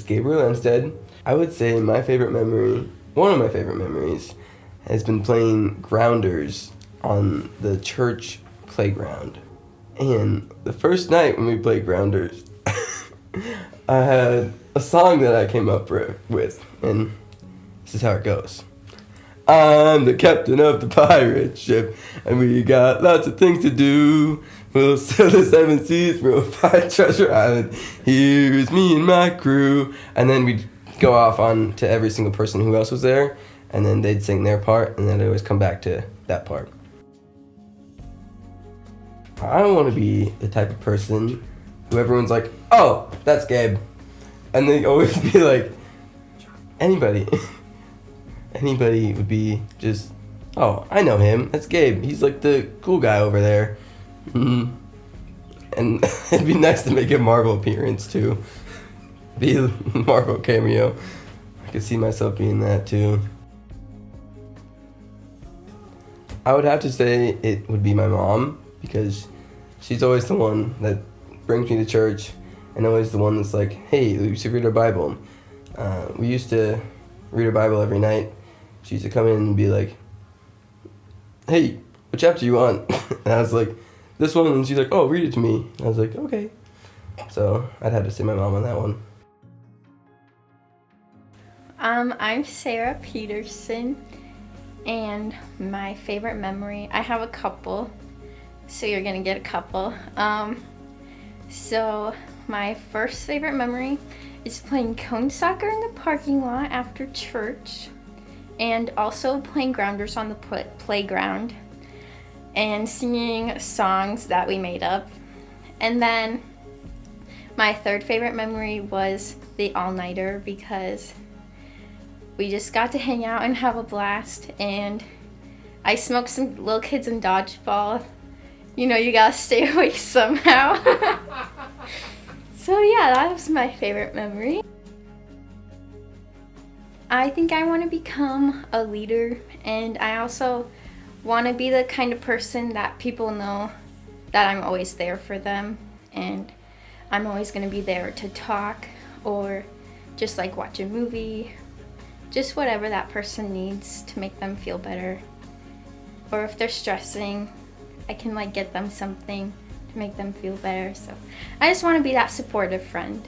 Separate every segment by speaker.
Speaker 1: is Gabriel Enstad. I would say one of my favorite memories, has been playing grounders on the church playground. And the first night when we played grounders, I had a song that I came up with, and this is how it goes. I'm the captain of the pirate ship, and we got lots of things to do. We'll sail the 7 seas, we'll find Treasure Island. Here's me and my crew. And then we'd go off on to every single person who else was there, and then they'd sing their part, and then I'd always come back to that part. I want to be the type of person who everyone's like, oh, that's Gabe. And they always be like, anybody would be just, oh, I know him, that's Gabe. He's like the cool guy over there. Mm-hmm. And it'd be nice to make a Marvel appearance too. Be a Marvel cameo. I could see myself being that too. I would have to say it would be my mom, because she's always the one that brings me to church, and always the one that's like, hey, we used to read our Bible. We used to read our Bible every night. She used to come in and be like, hey, what chapter you on? And I was like, this one. And she's like, oh, read it to me. I was like, okay. So I'd have to say my mom on that one.
Speaker 2: I'm Sarah Petersen, and my favorite memory, I have a couple, so you're gonna get a couple. So my first favorite memory is playing cone soccer in the parking lot after church, and also playing grounders on the playground and singing songs that we made up. And then my third favorite memory was the all-nighter, because we just got to hang out and have a blast, and I smoked some little kids in dodgeball. You know, you gotta stay awake somehow. So yeah, that was my favorite memory. I think I want to become a leader, and I also want to be the kind of person that people know that I'm always there for them, and I'm always going to be there to talk, or just like watch a movie, just whatever that person needs to make them feel better. Or if they're stressing, I can like get them something to make them feel better. So I just want to be that supportive friend.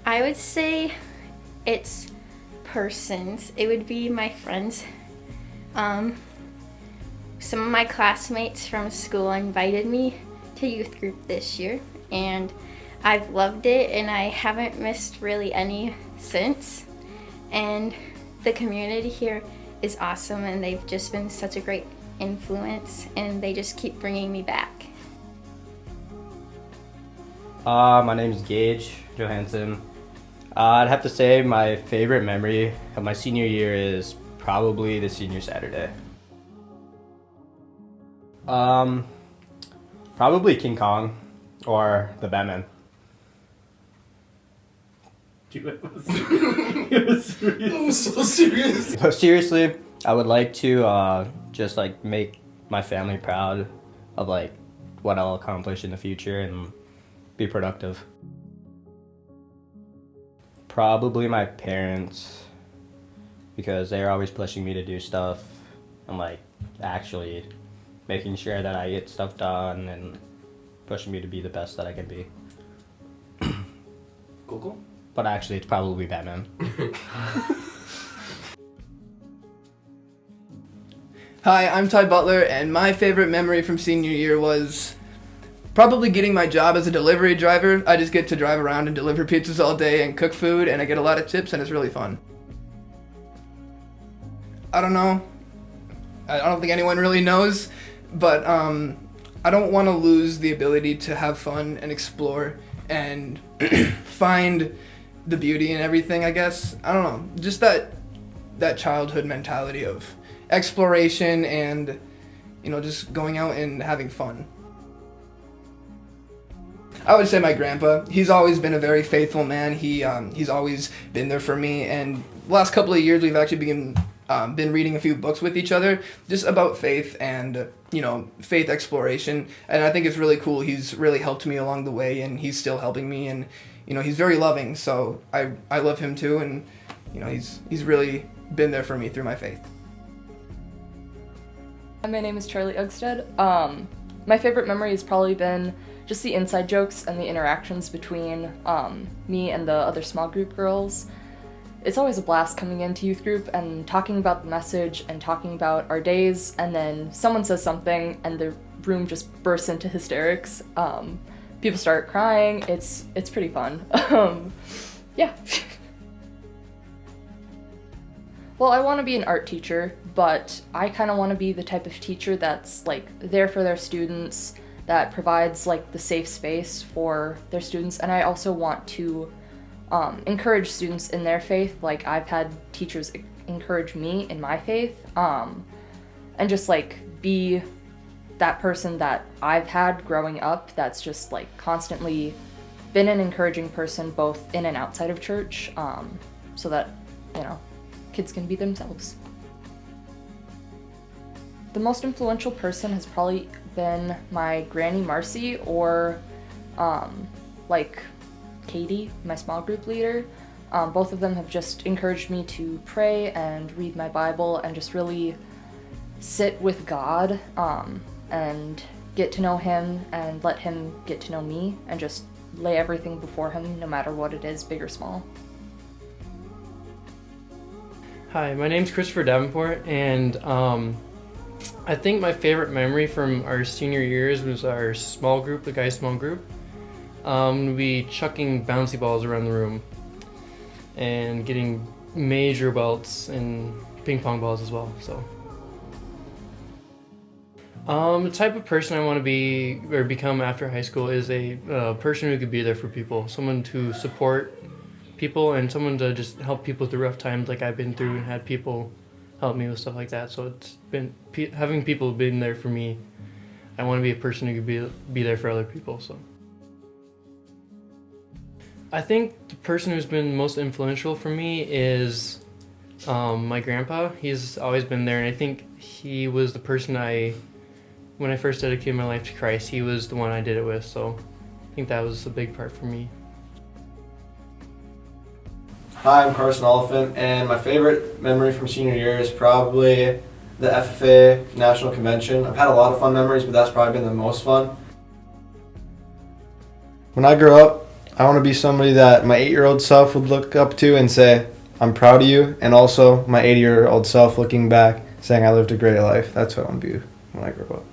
Speaker 2: I would say it's persons. It would be my friends. Some of my classmates from school invited me to youth group this year, and I've loved it, and I haven't missed really any since. And the community here is awesome, and they've just been such a great influence, and they just keep bringing me back.
Speaker 3: My name is Gage Johansen. I'd have to say my favorite memory of my senior year is probably the senior Saturday. Probably King Kong or the Batman.
Speaker 4: It was so serious.
Speaker 3: But seriously, I would like to just like make my family proud of like what I'll accomplish in the future and be productive. Probably my parents, because they're always pushing me to do stuff and like actually making sure that I get stuff done and pushing me to be the best that I can be.
Speaker 4: Google?
Speaker 3: But actually it's probably Batman.
Speaker 5: Hi, I'm Ty Butler, and my favorite memory from senior year was probably getting my job as a delivery driver. I just get to drive around and deliver pizzas all day and cook food, and I get a lot of tips, and it's really fun. I don't know. I don't think anyone really knows, but I don't want to lose the ability to have fun and explore and find the beauty in everything, I guess. I don't know. Just that childhood mentality of exploration and, you know, just going out and having fun. I would say my grandpa. He's always been a very faithful man. He's always been there for me, and the last couple of years we've actually been been reading a few books with each other just about faith and, faith exploration. And I think it's really cool. He's really helped me along the way, and he's still helping me, and, he's very loving. So I love him too, and, he's really been there for me through my faith.
Speaker 6: My name is Charlee Ugstad. My favorite memory has probably been just the inside jokes and the interactions between me and the other small group girls. It's always a blast coming into youth group and talking about the message and talking about our days, and then someone says something and the room just bursts into hysterics. People start crying. It's pretty fun. Yeah. Well, I want to be an art teacher, but I kind of want to be the type of teacher that's like there for their students, that provides like the safe space for their students. And I also want to encourage students in their faith. Like, I've had teachers encourage me in my faith, and just like be that person that I've had growing up that's just like constantly been an encouraging person both in and outside of church, so that, kids can be themselves. The most influential person has probably been my Granny Marcy, or like Katie, my small group leader. Both of them have just encouraged me to pray and read my Bible and just really sit with God, and get to know him and let him get to know me, and just lay everything before him, no matter what it is, big or small.
Speaker 7: Hi, my name's Christopher Davenport, and I think my favorite memory from our senior years was our small group, the guys' small group. We'd be chucking bouncy balls around the room and getting major belts and ping pong balls as well. So, the type of person I want to be or become after high school is a person who could be there for people, someone to support people and someone to just help people through rough times like I've been through, and had people help me with stuff like that. So it's been having people been there for me. I want to be a person who could be there for other people. So I think the person who's been most influential for me is my grandpa. He's always been there, and I think he was the person when I first dedicated my life to Christ, he was the one I did it with. So I think that was a big part for me.
Speaker 8: Hi, I'm Carson Oliphant, and my favorite memory from senior year is probably the FFA National Convention. I've had a lot of fun memories, but that's probably been the most fun. When I grow up, I want to be somebody that my 8-year-old self would look up to and say, I'm proud of you, and also my 80-year-old self looking back saying I lived a great life. That's what I want to be when I grow up.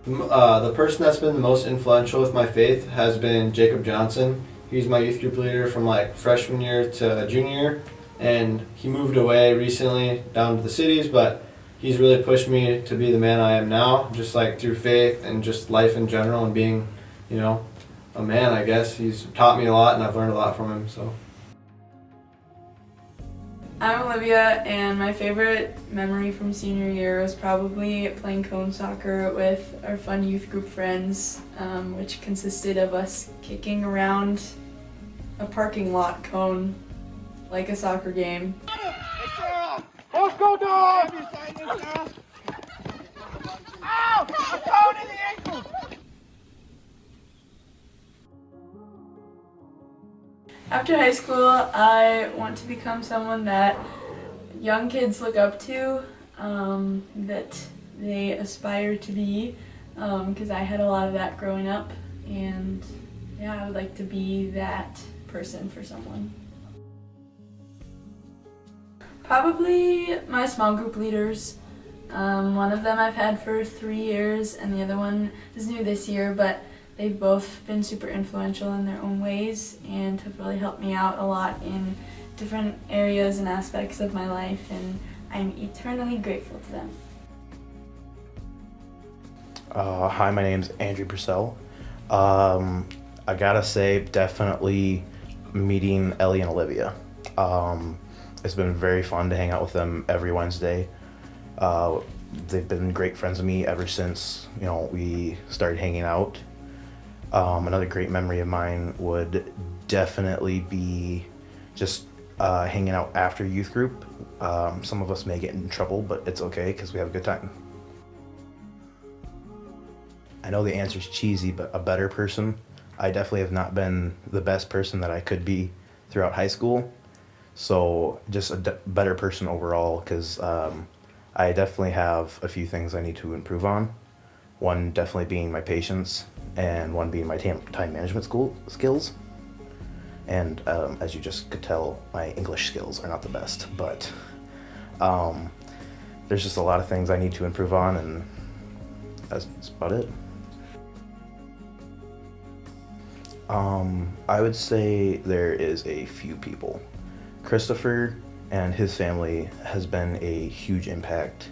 Speaker 8: The person that's been the most influential with my faith has been Gage Johansen. He's my youth group leader from like freshman year to junior year, and he moved away recently down to the cities, but he's really pushed me to be the man I am now, just like through faith and just life in general and being, a man, I guess. He's taught me a lot, and I've learned a lot from him, so.
Speaker 9: I'm Olivia, and my favorite memory from senior year was probably playing cone soccer with our fun youth group friends, which consisted of us kicking around a parking lot cone like a soccer game.
Speaker 4: Let's go, dog! Ow! A cone in the ankle!
Speaker 9: After high school, I want to become someone that young kids look up to, that they aspire to be, because I had a lot of that growing up, and yeah, I would like to be that person for someone. Probably my small group leaders. One of them I've had for 3 years, and the other one is new this year, but they've both been super influential in their own ways and have really helped me out a lot in different areas and aspects of my life, and I'm eternally grateful to them.
Speaker 10: Hi, my name's Andrew Purcell. I gotta say, definitely meeting Ellie and Olivia. It's been very fun to hang out with them every Wednesday. They've been great friends with me ever since, we started hanging out. Another great memory of mine would definitely be just hanging out after youth group. Some of us may get in trouble, but it's okay because we have a good time. I know the answer's cheesy, but a better person. I definitely have not been the best person that I could be throughout high school. So just a better person overall, because I definitely have a few things I need to improve on. One definitely being my patience, and one being my time management skills. And as you just could tell, my English skills are not the best, but there's just a lot of things I need to improve on, and that's about it. I would say there is a few people. Christopher and his family has been a huge impact,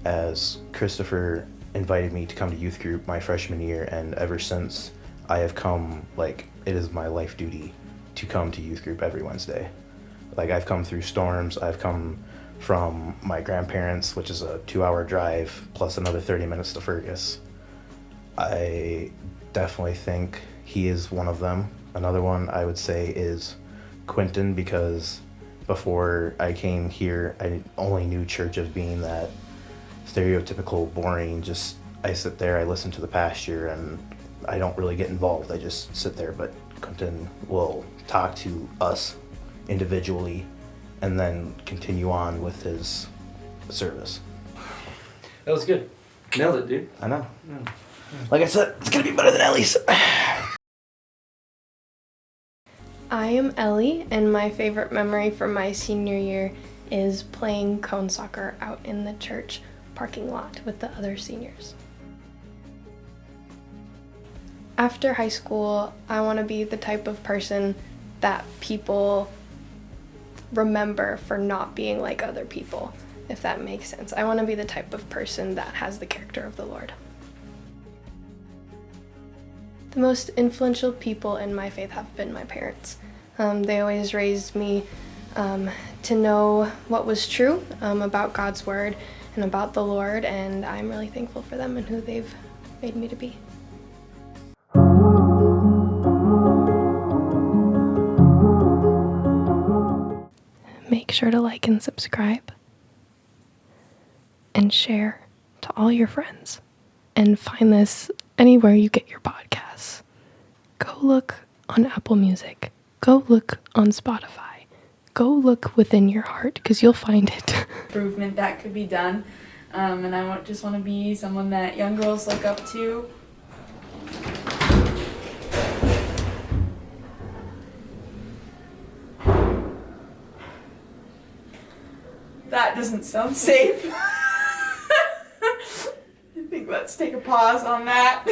Speaker 10: as Christopher invited me to come to youth group my freshman year, and ever since I have come, like, it is my life duty to come to youth group every Wednesday. Like, I've come through storms, I've come from my grandparents, which is a 2-hour drive, plus another 30 minutes to Fergus. I definitely think he is one of them. Another one I would say is Quentin, because before I came here, I only knew church as being that stereotypical, boring, just I sit there, I listen to the pastor, and I don't really get involved. I just sit there, but Quentin will talk to us individually and then continue on with his service.
Speaker 11: That was good. Nailed it, dude.
Speaker 10: I know. Like I said, it's gonna be better than Ellie's.
Speaker 12: I am Ellie, and my favorite memory from my senior year is playing cone soccer out in the church parking lot with the other seniors. After high school, I want to be the type of person that people remember for not being like other people, if that makes sense. I want to be the type of person that has the character of the Lord. The most influential people in my faith have been my parents. They always raised me to know what was true about God's word and about the Lord, and I'm really thankful for them and who they've made me to be. Make sure to like and subscribe and share to all your friends, and find this anywhere you get your podcasts. Go look on Apple Music. Go look on Spotify. Go look within your heart, because you'll find it.
Speaker 9: Improvement that could be done, and I just want to be someone that young girls look up to. That doesn't sound safe. I think let's take a pause on that.